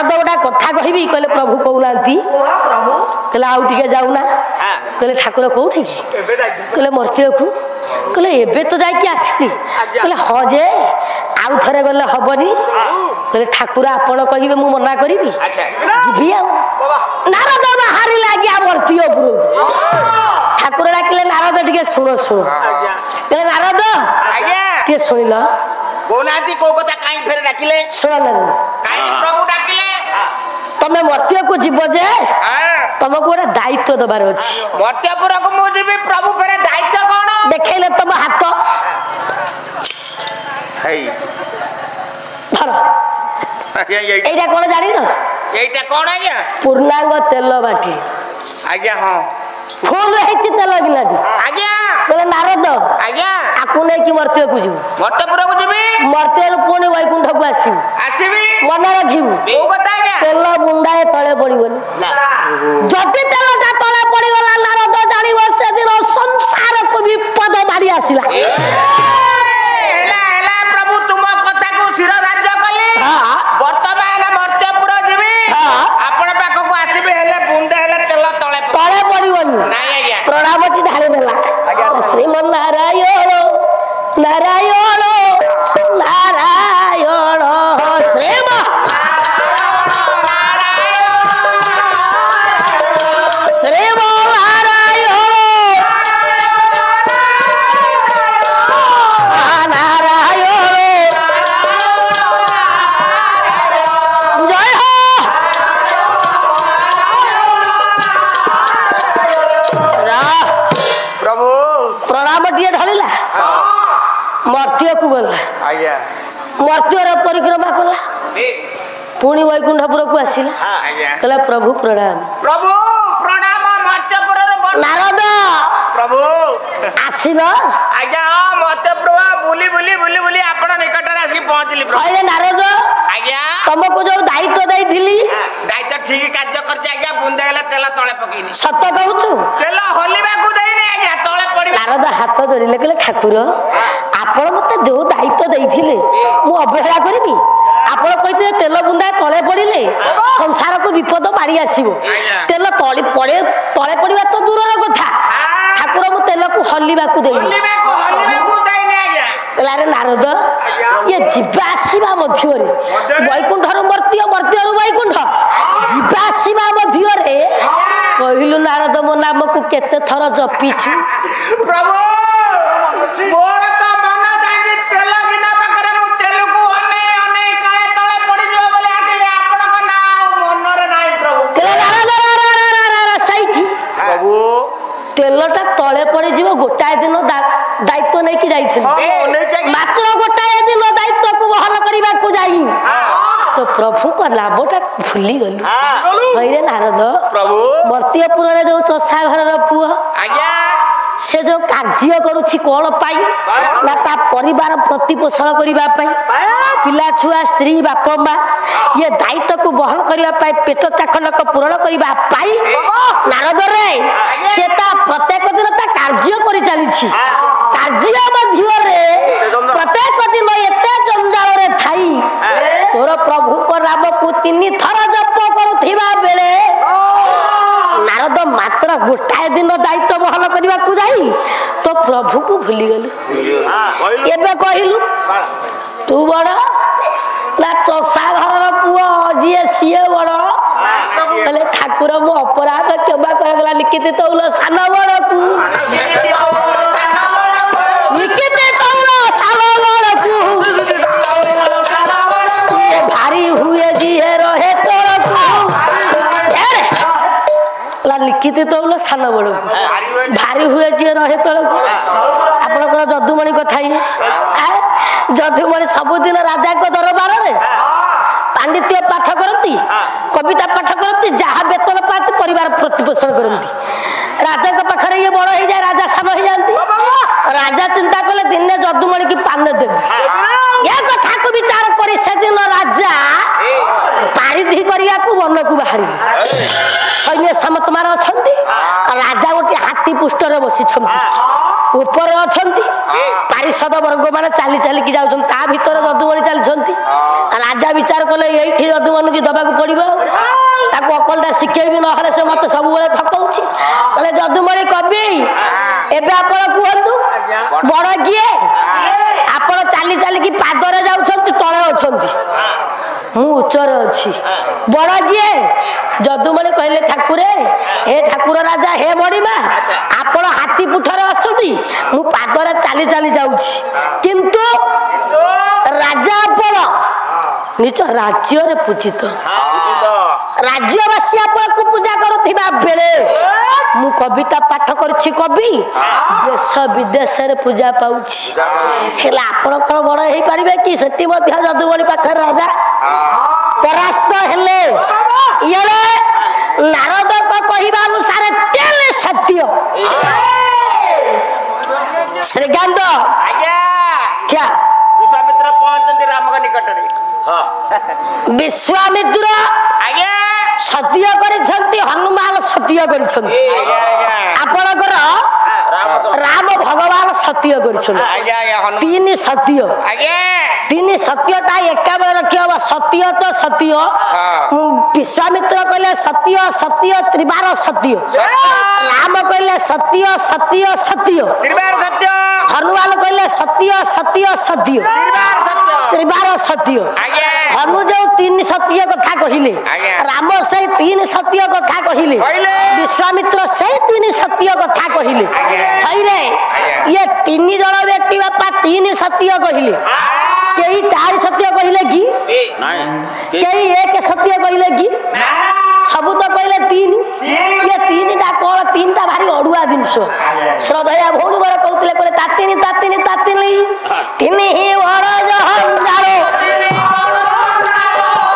गोटा कथा कहबी कहले प्रभु कहूना कहले आउ टे जाऊना कहले ठाकुर कौटी कहले मर्त्य को कहले एबे तो जाकि आसली कहले हाँ जे आउ थे गले हबनी कहले ठाकुर आपण कहे मु मना करी जी नारद बाहर लगे मर्त्य उपरू ठाकुर डाकिले नारद टे शुण शुण कहले नारद टे शुणिल तमे मर्त्य को जीव जे तुमको गोटे दायित्व दबार अच्छी मर्त्यपुर को मुझे प्रभु फेरे दायित्व कौन देखले तुम हाथ धर एटा कौन जानी ना एटा कौन आज्ञा पूर्णांग तेल बाटी आज्ञा हाँ फूल है तेल गिलाटी आज्ञा कहले नारद आज्ञा आपको नहीं कि मर्त्य को जीव मर्त्यपुर को जीवी मर्त्य पुणी वैकुंठ को आसबू आसबी मन रखू तेल बुंदाए तले पड़ोनी जदि तेलटा तले पड़गला नारद जान से दिन संसार को विपद मारी आसला प्रभु तुम कथा को शिरोधार्य कले वर्तमान मर्त्यपुर जीवी आपण पाख को आसबे हेले बुंदे हेले तेल तले तले पड़ोनी प्रणामटी ढाली देला श्रीमन नारायण नारायण नारायण श्रीम श्रीम नारायण नारायण जय हो प्रभु प्रणाम टे ढलिला मर्त्य को गला मर्त्यर परिक्रमा कला पुणी वैकुंठपुर को आसिला कहला प्रभु प्रणाम मर्त्यपुर नारद प्रभु आसिल आज्ञा मर्त्यपुर बुली बुली बुली बुली आपण निकट रे आसी पहुंचली कहले नारद आज्ञा तुमको जो दायित्व देइथिली दायित्व ठीक कार्य करछ आज्ञा बुंदे गेला तेल तळे पकीनी सत कहूछु तेल होलिबा को देइनी आज्ञा तळे पड़ी नारद हाथ जोड़िले कहले ठाकुर आपण मते जो दायित्व देइथिले मु अवहेला करबी आपण कहिते तेल बुंदा तळे पड़िले संसार को विपद मारी आसीबो तेल तळे पड़े तळे पड़िबा तो दूरर कथा ठाकुर मु तेल को हलिबा को देइनी अरे नारद ये जीवा आसवा मध्य वैकुंठर मर्त्य मर्त्यर वैकुंठ जीवा आसवा मध्य कहलु नारद मो नाम को केते थर जपीछु प्रभु मोर तो मन दाई तेल बिना पाखरे मु तेल को अने अने काले तळे पड़ी जो बोले आके आपण को नाम मन रे नाही प्रभु तेल नारद सैठी प्रभु तेलटा तळे पड़ी जीव गोटाए दिन दायित्व नहीं कि जाइथिल मात्र गोटाए दिन दायित्व को बहन करबा को जाई तो प्रभु को लाभटा भूली गली भैरे नारद प्रभु मर्त्यपुर रे जो चषा घर रो पुओ आज्ञा से जो कार्य करुछि कोन पाई ना ता परिवार प्रतिपोषण करिबा पाई पिला छुआ स्त्री बाप मां ये दायित्व को बहन करिबा पाई पेट चाखनक पूर्ण करिबा पाई नारद रे से ता प्रत्येक दिन ता कार्य करि चली छी कार्य मध्य रे प्रत्येक दिन एते जंजाल रे थाई तोर प्रभु को नाम को 3 थर जप करुथिबा बेले नारद मात्र गोटाए दिन दायित्व बहन करबा को जाई तो प्रभु को भूली गलु एबे कहिलु तू बड़ ना चषा घर पुओ जी सीए बड़ कहले ठाकुर मो अपराध केबा करगला लिखित तौल सान बड़ को लिखित तौल सान बड़ को भारी हुए जी रहे तोर को लिखित तौल सान बड़ को भारी हुए जी रहे तोर को आपनकर जदुमणि कथा जदुमणि सबुदिन राजा को दरबार रे पांडित्य पाठ करती कविता पाठ करती जहाँ वेतन पाती परिवार प्रतिपोषण करती राजा के पाखरे ये बड़ हो जाए राजा सान हो जाती राजा चिंता कले दिन जदुमणि की पान देवी ये कथा को विचार कर से दिन राजा पारिधि करिया को वन को बाहरी सैन्य समतमार अछंती राजा गोटे हाथी पुष्टर बसी ऊपर अच्छा पारिषद वर्ग मैंने चली चलिकी जाऊँ ता भर जदुमणि चलती राजा भी विचार कले ये जदुमणि की दबाक पड़ो ताको अकलटा शिखेबी ना से मत सब ठकाऊँ कहले जदुमणि कवि एबे आपण कहतु बड़ किए आपण चाली चाली की पादरे जाउछंती तळे अछंती मु उच्चर अच्छी बड़ किए जदुमणि कहले ठाकुरे हे ठाकुर राजा हे मणिमा आपण हाथी पुठरे अछंती मु पादरे चाली चाली जाउछि किंतु राजा आपण निज राज्य रे पूजित राज्यवासी आपण को पूजा करुथिबा बेले मु कविता पाठ करछि कवि देश विदेश रे पूजा पाउछि हेला आपण कोन बड़ हेई परिबे कि सेति मध्य जदुमणि पाखर राजा परास्त हेले इले नारद को कहिबा अनुसार तेल सत्य श्रीकांत आज्ञा क्या विश्वामित्र पहुंचନ୍ତି रामक निकटरे हां विश्वामित्र आज्ञा सत्य करिसंती हनुमान सत्य करिसंती आपनकर राम भगवान सत्य करिसंती आज्ञा आज्ञा तीन सत्य आज्ञा तीन सत्यटा एका बेले रखिबा सत्य तो सत्य विश्वामित्र कहले सत्य सत्य त्रिबार सत्य राम कहले सत्य सत्य सत्य त्रिबार सत्य हनुमान कहले सत्य सत्य सत्य त्रिबार सत्य त्रिबार सत्य आज्ञा हनु जो तीन सत्य कथा कहिले राम से तीन सत्य कथा कहिले विश्वामित्र से तीन सत्य कथा कहिले हैरे ये तीन जन व्यक्ति बापा तीन सत्य कहिले कई चार सत्य कहले कि कई एक सत्य कहले कि सब तो कहले तीन ये तीन टा कोन तीन टा भारी अडुआ जिंस श्रद्धया भौणी बर कहतले करे तातिनी तातिनी तातिनी तीन ही वर जहंजारो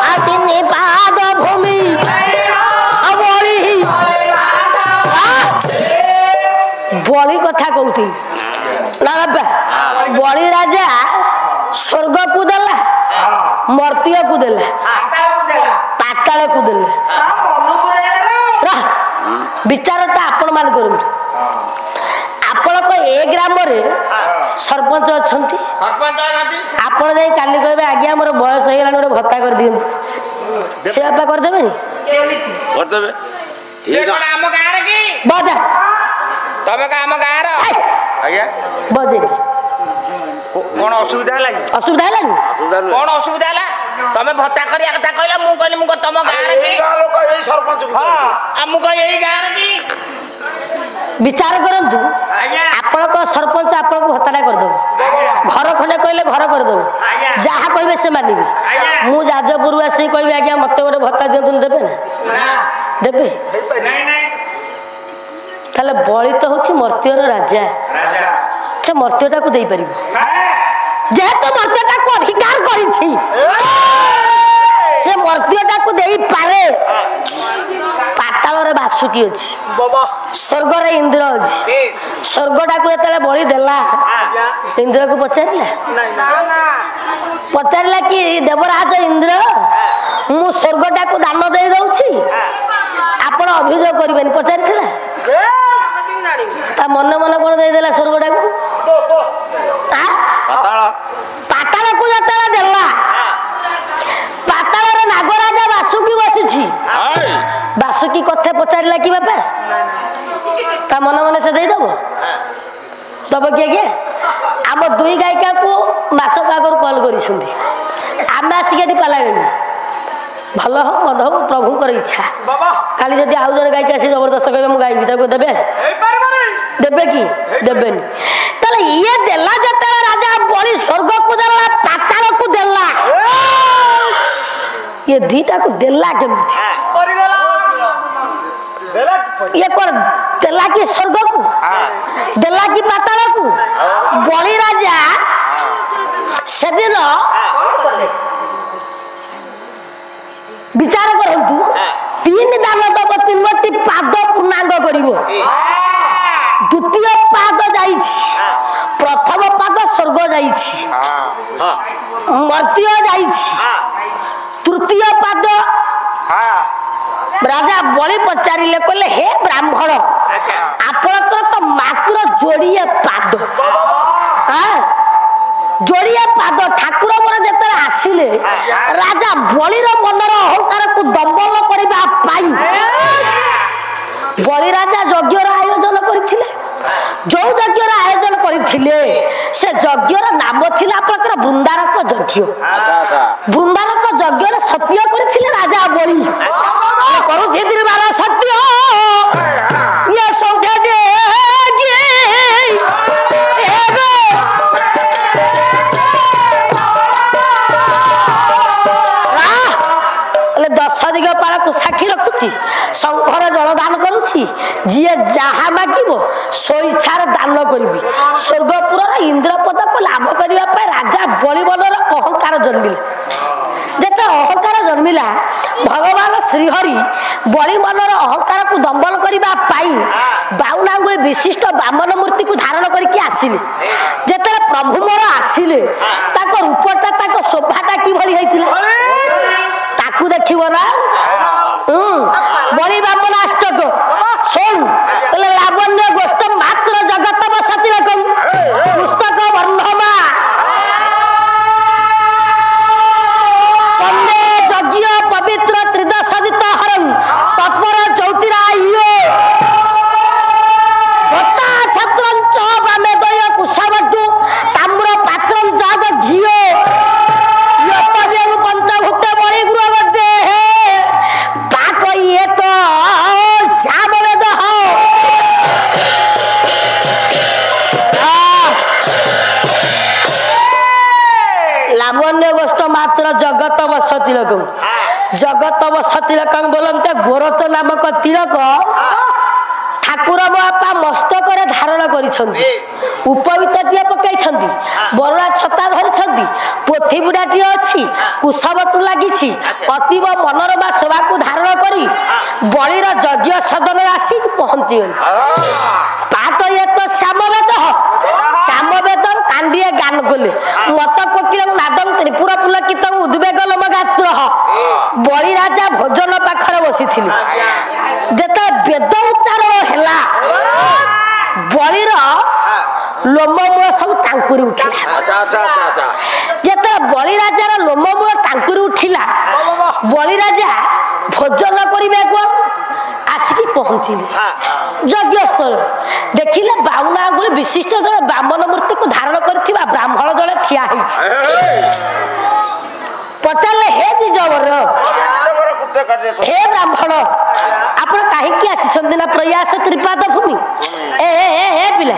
आ तीन पाद भूमि अबळी बळी कथा कहती ना बाबा बळी राजा स्वर्ग को देला मर्त्य को देला पाताल को देला विचारटा आपण मान करंतु आपण को ए ग्राम रे सरपंच अछंती सरपंच अछंती आपण जाई काली कहबे आज्ञा हमर बयस हेलान ओरे भत्ता कर दियंतु से आपा कर देबे कर देबे से कोन हम गां रे की बजा तबे का हम गां रे आज्ञा बजे कोन असुविधा लागी असुविधा लागी कोन असुविधा ला तमे भत्ता करिया कथा कहला मु कहली मु तम गां रे की गां लोक एई सरपंच हां आ मु कह एई गां रे की विचार करंतु आपण को सरपंच आपण को भत्ताटा कर दबो घर खने कहले घर कर दबो जहा कहबे से मानिबे मु जाजपुर आसी कहबे आज्ञा मते गोटे भत्ता दियंतु देबे ना देबे नहीं नहीं ताले बळी तो होची मर्त्यर राजा से मर्त्यटा को देई परिबो जेहेतु मर्त्यटा को अधिकार करिछि से मर्त्यटा को देई पारे पाताल रे बासुकी अछि बाबा स्वर्ग रे इंद्र अछि स्वर्गटा को एतले बळी देला इंद्र को पचारला पचारला कि देवराज इंद्र मु स्वर्गटा को दान देई दउछि आपण अभियोग करबेनी पचारिथिला ता मन मन कोन देई देला स्वर्गटा को पाताल को जतला देला पाताल रे नागराजा बासुकी बसिछि बासुकी कथे पचारला कि बापा ता मन मन से देई दबो तब के आम दुई गायिका को मासक आगर कॉल करिसुंदी आमे आसिकेटी पालागनी भल हो मद हो प्रभुकर इच्छा काली जदि आउ जन गायिका आसी जबरदस्त कहबे मु गायबी ताको देबे देबे कि देबेनी तले ये देला जतरा राजा बळी स्वर्ग को देला पाताल को देला ये दीटा को देला केमति करि देला ये कर देला कि स्वर्ग को देला कि पाताल को बळी राजा सेदिन विचार करंतु तीन दान दब तीनोटी पाद पूर्णांग करिवो द्वितीय पाद जाइछि प्रथम पाद स्वर्ग जाइछि मर्त्य जाइछि तृतीय पाद राजा बळी पचारिले कहले हे ब्राह्मण आपनकर तो मात्र जोड़िए पाद जोड़िए पाद ठाकुर मोर जेते आसिले राजा बलिर मनर अहंकार को दंबल करबा पाई बलि राजा यज्ञर आयोजन करथिले जो यज्ञर आयोजन करथिले से यज्ञर नाम थिला आपनकर बृंदारक यज्ञ बृंदारक यज्ञर सत्य करथिले राजा बलि करू जे बाला सत्य ये संख्या दे दस दिग पाल को साक्षी रखुची संघर जलदान करुची जी जहा मागिब स्वेच्छार दान करी स्वर्गपुर इंद्रपद को लाभ करने राजा बलिबलर अहंकार जन्मिला जिते अहंकार जन्मिला भगवान श्रीहरि बलि मनर अहंकार को दंबल करने बाउनांगुली विशिष्ट बामन मूर्ति को धारण करके आसिले जिते प्रभु मोर आसिले रूपटा शोभाटा कि ताकू देखिब ना बलि बामन अष्टक सुन लावण्य गोष्ठ मात्र जगत बसती रकम पुस्तक वर्णमा यज्ञ पवित्र त्रिदशदित हरम तत्पर चौतिराह्य छत्रंच बामेदय कुशावटु ताम्र पात्रं जाग झियो पंचभूत बलि गृह पाक ये तो श्याम वेद लावण्य गोष्ठ मात्र जगत बस तिलक बोलते गोरच नामक तिलक ठाकुर बापा मस्तक धारण करिसेंती उपवितटिए पकाइछंती बरुआ छता धरिछंती पोथी बुढ़ाटी अच्छी कुशवटु लागिछि अतीब मनोरमा शोभा को धारण करी बलिर यज्ञ सदन आसी पहुंची पाट ये तो श्यामवेद कांडिए गान गले मत कोकिल नादम त्रिपुरा पुलकित उद्वेग लम गात्र बलि राजा भोजन पाखर बसी जेते वेद उच्चारण हैला बलिर लोममूल सब टांकुरी उठिला जेते बलि राजार लोममूल टांकुरी उठिला बलि राजा भोजन करिबे को आसिकी पहुंचिले यज्ञ स्थल देखिले बाउना आंगुली विशिष्ट जड़े बामन मूर्ति को धारण करथिबा ब्राह्मण जड़े ठिया है पचारे हे दिजवर हे ब्राह्मण आपण काहे की आसी ना प्रयास त्रिपाद भूमि ए पिला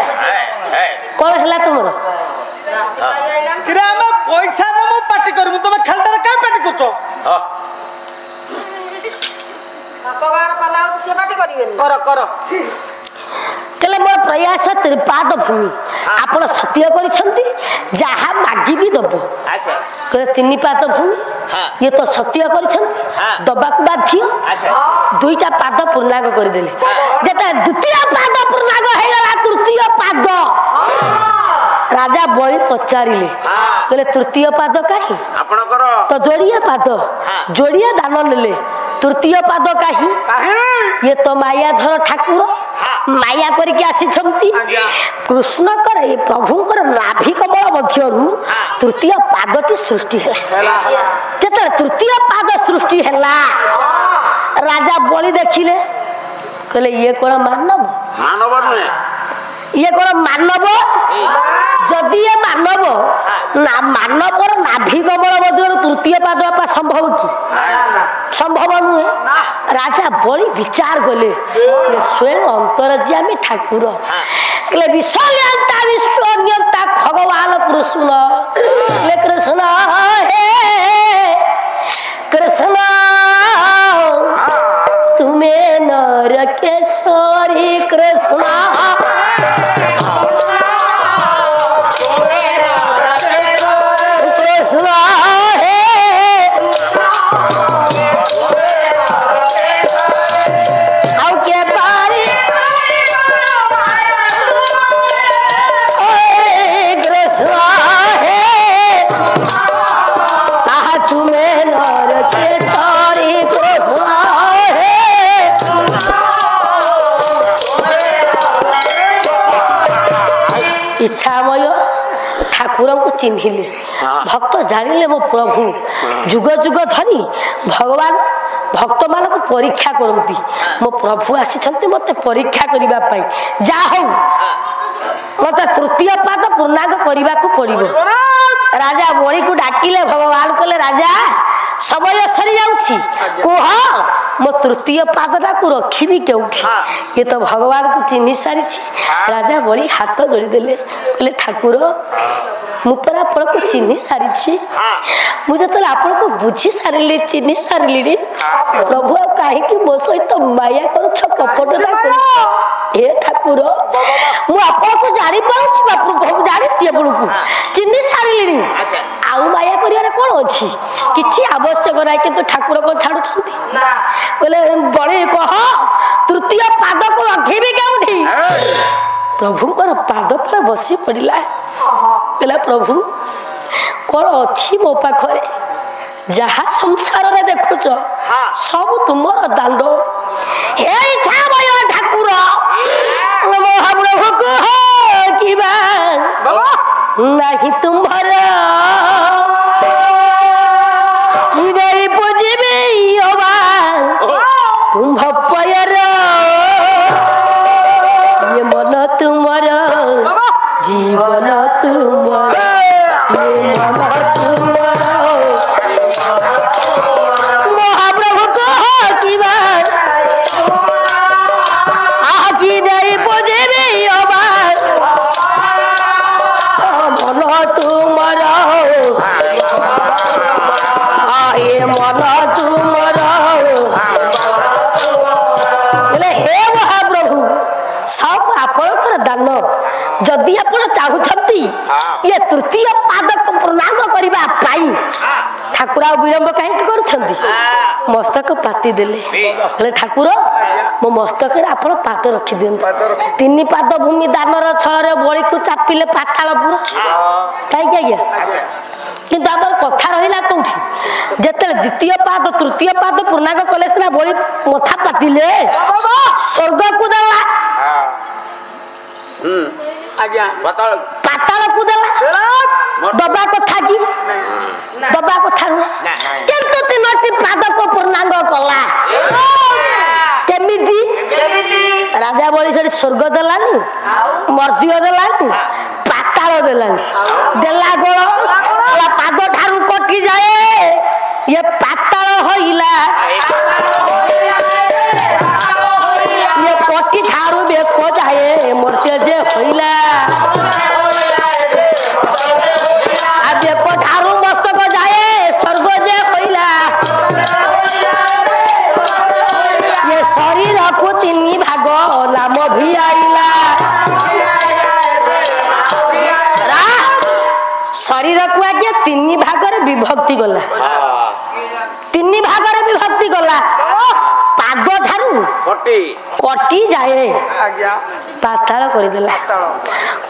कोन हला तुमरो किराम पैसा न मो पार्टी करमु तुम खालदार का पार्टी करतो भगवान पलाउ से पार्टी करिवेन कर कले मोर प्रयास त्रिपाद भूमि आपण सत्य करिसंती जहा मागी भी दबो अच्छा कले तीन पाद भूमि ये तो सत्य करिसंती दबा को बाध्य दुईटा पाद पूर्णांग कर देले जेते द्वितीय पाद पूर्णांग हेला तृतीय पाद राजा बलि पचारिले कले तृतीय पाद काहे आपनकर तो जोड़िया पाद जोड़िया दान नेले तृतीय पाद काहे ये तो मायाधर ठाकुर माया करके आसी कृष्ण करे प्रभु नाभि कमल मध्यरु तृतीय पादटी सृष्टि है जेते तृतीय पाद सृष्टि है राजा बलि देखिले कहले ये कोन मानव मानव नुहे ये कोन मानव जदि ये मानव ना मानवर नाभि कमल मध्यरु तृतीय पाद आपा संभव की संभव नुहे राजा बलि विचार गले स्वयं अंतरज्यामी ठाकुर ले विश्वनियंता विश्वनियंता भगवान कृष्ण ले कृष्ण हे कृष्ण तुम्हें नर केशरी कृष्ण कृष्ण चिन्हिले भक्त जानिले मो प्रभु जुग जुग धरी भगवान भक्त मान परीक्षा करती मो प्रभु आसी मत परीक्षा करने जा हो मत तृतीय पाद पूर्णांग करने को पड़ो। राजा बलि को डाकिले भगवान कहले राजा समय सरी जाऊँगी कह मो तृतीय पादटा को रखी केउठी ये तो भगवान को चिन्ह सारी। राजा बलि हाथ जोड़ीदेले कहले ठाकुर मुझे आपण को चिन्ह सारी मुझे तो आपन को बुझी सारे चिन्ह सारे प्रभु कहीं मो सहित माया कर कपटा कर हे ठाकुर मुझे जानी पाऊँ प्रभु जानी आपको चिन्ह सारे आउ माया कर कौन अच्छी किसी आवश्यक ना कि ठाकुर को छाड़ू बोले बड़े कह तृतीय पाद को रखी केउठी प्रभु पाद तले बसी पड़ा कहला प्रभु कौन अच्छी मो पाखरे जहा संसार रे देखुच सब तुमर दांड हे ठाकुर महाप्रभु कह कि नहीं तुम्हार तुम भयर ये मन तुमर जीवन तुमर ये मन तुमर महाप्रभु कह कि आखि दे बुझे मन तुमर ये मन तुमर हे महाप्रभु सब आपणकर दान जदि आप चाहूँगी ये तृतीय पाद को प्रणाम करने ठाकुर विलंब कहीं कर मस्तक पाति देले ठाकुर मो मस्तक आप पाद रखी दिखाँ तीन पाद भूमि दानर छल बलि को चापिले पाताल पूरा कहीं आज्ञा किंतु आम कथा रहा कौटी जिते द्वितीय पाद तृतीय पाद पूर्णांग कले सीना बलि मथा पातिले स्वर्ग को देला पाताल को देला दबा कथा कि दबा कथा नुहे किंतु तीनोटी पाद को पूर्णांग कला केमिति राजा बलि से स्वर्ग देलानी मर्त्य देलानी पाताल देलानी देला गोल पाद ठारू कटि जाए ये पाताल होइला ये कटि ठारू बेको जाए मर्त्य जे होइला आ बेको ठारू मस्तक जाए स्वर्ग जे होइला ये शरीर को तीन भाग नाम भी आइला शरीर को आगे तीन भाग विभक्ति गला तीन भाग विभक्ति गला पाद ठारू कटि जाए पाताल करदेला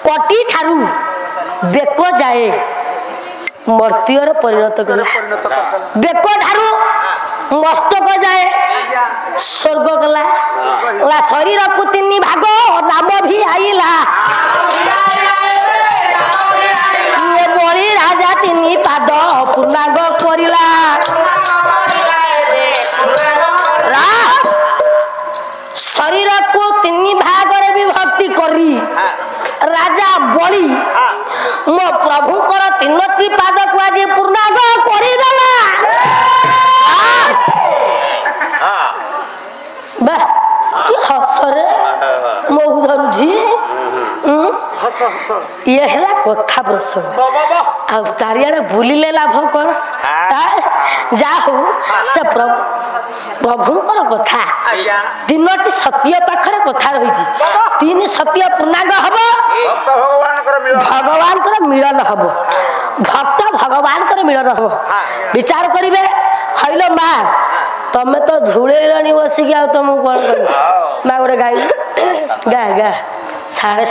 कटि ठारू बेक जाए मर्त्यर परिणत गला बेक ठारू मस्तक जाए स्वर्ग गला शरीर को तीन भाग नाम भी आइला बलि राजा तीन पाद पूर्णांग करिला शरीर को तीन भाग विभक्ति करी राजा बलि मो प्रभु तीनोटी पाद को आज पूर्णांग करदेला हसरे मो धरुझी ये है कथा प्रसंग आ चारिआडे बुलिले लाभ कौन जा हो से प्रभुंकर कथा तीनोटी सत्य पाखरे कथा रही तीन सत्य पूर्णांग हम भगवान मिलन हम भक्त भगवान मिलन हम विचार करेंगे हईलो माँ तमें तो धूल बसिक तुमको कौन कर गोटे गाई गा गा 7:30